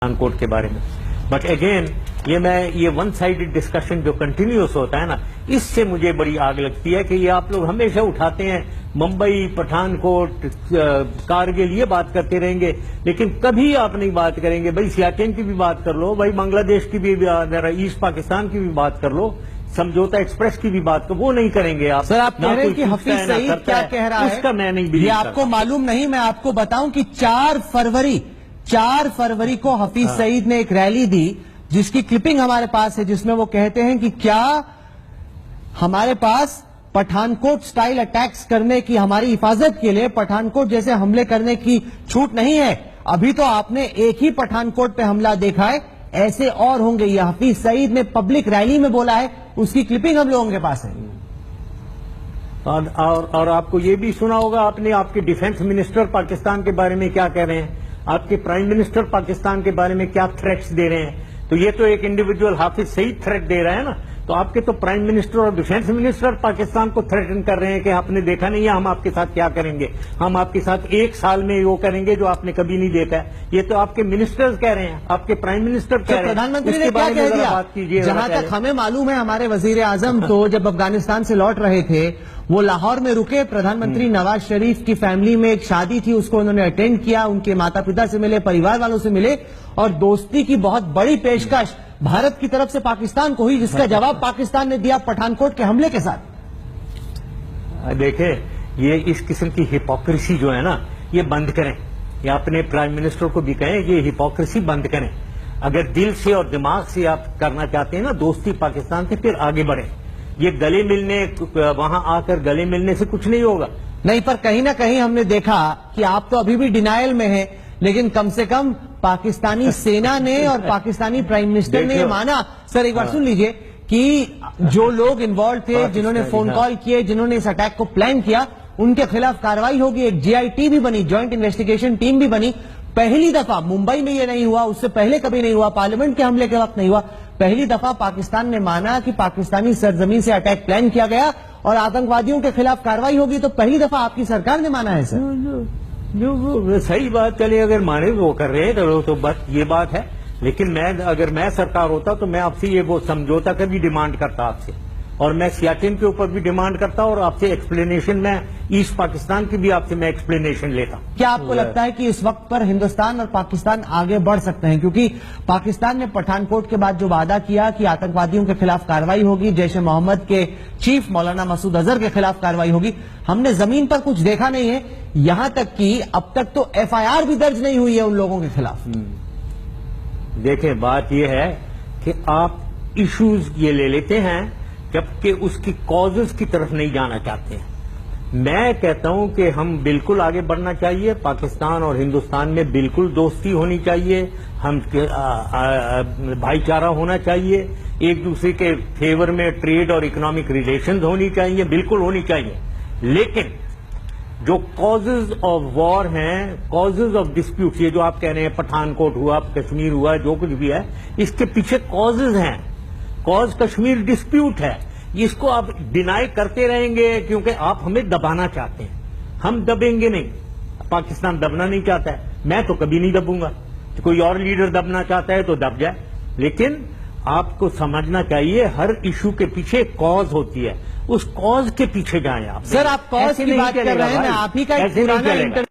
Court के बारे में। बट अगेन ये वन साइडेड डिस्कशन जो कंटिन्यूस होता है ना, इससे मुझे बड़ी आग लगती है कि ये आप लोग हमेशा उठाते हैं मुंबई, पठानकोट, कारगिल, ये बात करते रहेंगे, लेकिन कभी आप नहीं बात करेंगे भाई सियाचिन की भी बात कर लो, भाई बांग्लादेश की भी, ईस्ट पाकिस्तान की भी बात कर लो, समझौता एक्सप्रेस की भी बात, तो वो नहीं करेंगे आप। सर, आप कह रहे हैं कि हफीज सईद क्या कह रहा है, उसका मैं नहीं बिलीव ये आपको मालूम नहीं। मैं आपको बताऊं कि 4 फरवरी को हफीज सईद ने एक रैली दी, जिसकी क्लिपिंग हमारे पास है, जिसमें वो कहते हैं कि क्या हमारे पास पठानकोट स्टाइल अटैक्स करने की, हमारी हिफाजत के लिए पठानकोट जैसे हमले करने की छूट नहीं है। अभी तो आपने एक ही पठानकोट पे हमला देखा है, ऐसे और होंगे। ये हफीज सईद ने पब्लिक रैली में बोला है, उसकी क्लिपिंग हम लोगों के पास है। और आपको ये भी सुना होगा आपने, आपके डिफेंस मिनिस्टर पाकिस्तान के बारे में क्या कह रहे हैं, आपके प्राइम मिनिस्टर पाकिस्तान के बारे में क्या थ्रेट्स दे रहे हैं। तो ये तो एक इंडिविजुअल हाफिज सईद थ्रेट दे रहा है ना, तो आपके तो प्राइम मिनिस्टर और डिफेंस मिनिस्टर पाकिस्तान को थ्रेटन कर रहे हैं कि आपने देखा नहीं है हम आपके साथ क्या करेंगे, हम आपके साथ 1 साल में वो करेंगे जो आपने कभी नहीं देखा है। ये तो आपके मिनिस्टर्स कह रहे हैं, आपके प्राइम मिनिस्टर कह रहे हैं। प्रधानमंत्री ने क्या कह दिया? जहां तक हमें मालूम है, हमारे वजीर आजम तो जब अफगानिस्तान से लौट रहे थे, वो लाहौर में रुके, प्रधानमंत्री नवाज शरीफ की फैमिली में एक शादी थी, उसको उन्होंने अटेंड किया, उनके माता पिता से मिले, परिवार वालों से मिले, और दोस्ती की बहुत बड़ी पेशकश भारत की तरफ से पाकिस्तान को हुई, जिसका जवाब पाकिस्तान ने दिया पठानकोट के हमले के साथ। देखें, ये इस किस्म की हिपोक्रेसी जो है ना, ये बंद करें। ये अपने प्राइम मिनिस्टर को भी कहें, ये हिपोक्रेसी बंद करें। अगर दिल से और दिमाग से आप करना चाहते हैं ना दोस्ती पाकिस्तान से, फिर आगे बढ़ें। ये गले मिलने, वहां आकर गले मिलने से कुछ नहीं होगा। नहीं, पर कहीं ना कहीं हमने देखा कि आप तो अभी भी डिनायल में हैं, लेकिन कम से कम पाकिस्तानी सेना ने और पाकिस्तानी प्राइम मिनिस्टर ने ये माना। सर, एक बार सुन लीजिए कि जो लोग इन्वॉल्व थे, जिन्होंने फोन कॉल किए, जिन्होंने इस अटैक को प्लान किया, उनके खिलाफ कार्रवाई होगी। एक GIT भी बनी, ज्वाइंट इन्वेस्टिगेशन टीम भी बनी। पहली दफा मुंबई में ये नहीं हुआ, उससे पहले कभी नहीं हुआ, पार्लियामेंट के हमले के वक्त नहीं हुआ। पहली दफा पाकिस्तान ने माना कि पाकिस्तानी सरजमीन से अटैक प्लान किया गया और आतंकवादियों के खिलाफ कार्रवाई होगी। तो पहली दफा आपकी सरकार ने माना है सर। जो सही बात, चले अगर माने वो कर रहे हैं तो बस ये बात है। लेकिन अगर मैं सरकार होता तो मैं आपसे ये वो समझौता का भी डिमांड करता आपसे, और मैं सियाचिन के ऊपर भी डिमांड करता, और आपसे एक्सप्लेनेशन, मैं ईस्ट पाकिस्तान की भी आपसे मैं एक्सप्लेनेशन लेता। क्या आपको लगता है कि इस वक्त पर हिंदुस्तान और पाकिस्तान आगे बढ़ सकते हैं? क्योंकि पाकिस्तान ने पठानकोट के बाद जो वादा किया कि आतंकवादियों के खिलाफ कार्रवाई होगी, जैश ए मोहम्मद के चीफ मौलाना मसूद अजहर के खिलाफ कार्रवाई होगी, हमने जमीन पर कुछ देखा नहीं है। यहां तक कि अब तक तो FIR भी दर्ज नहीं हुई है उन लोगों के खिलाफ। देखें, बात यह है कि आप इश्यूज ये ले लेते हैं, जबकि उसकी कॉजेज की तरफ नहीं जाना चाहते हैं। मैं कहता हूं कि हम बिल्कुल आगे बढ़ना चाहिए, पाकिस्तान और हिंदुस्तान में बिल्कुल दोस्ती होनी चाहिए, हम भाईचारा होना चाहिए, एक दूसरे के फेवर में ट्रेड और इकोनॉमिक रिलेशंस होनी चाहिए, बिल्कुल होनी चाहिए। लेकिन जो कॉजेज ऑफ वॉर हैं, कॉजेज ऑफ डिस्प्यूट, ये जो आप कह रहे हैं पठानकोट हुआ, कश्मीर हुआ, जो कुछ भी है, इसके पीछे कॉजेज हैं। कॉज कश्मीर डिस्प्यूट है, इसको आप डिनाई करते रहेंगे क्योंकि आप हमें दबाना चाहते हैं। हम दबेंगे नहीं, पाकिस्तान दबना नहीं चाहता है, मैं तो कभी नहीं दबूंगा। कोई और लीडर दबना चाहता है तो दब जाए, लेकिन आपको समझना चाहिए हर इशू के पीछे कॉज होती है, उस कॉज के पीछे जाएं आप। सर, आप कॉज की बात कर रहे हैं, मैं आप ही का एक पुराना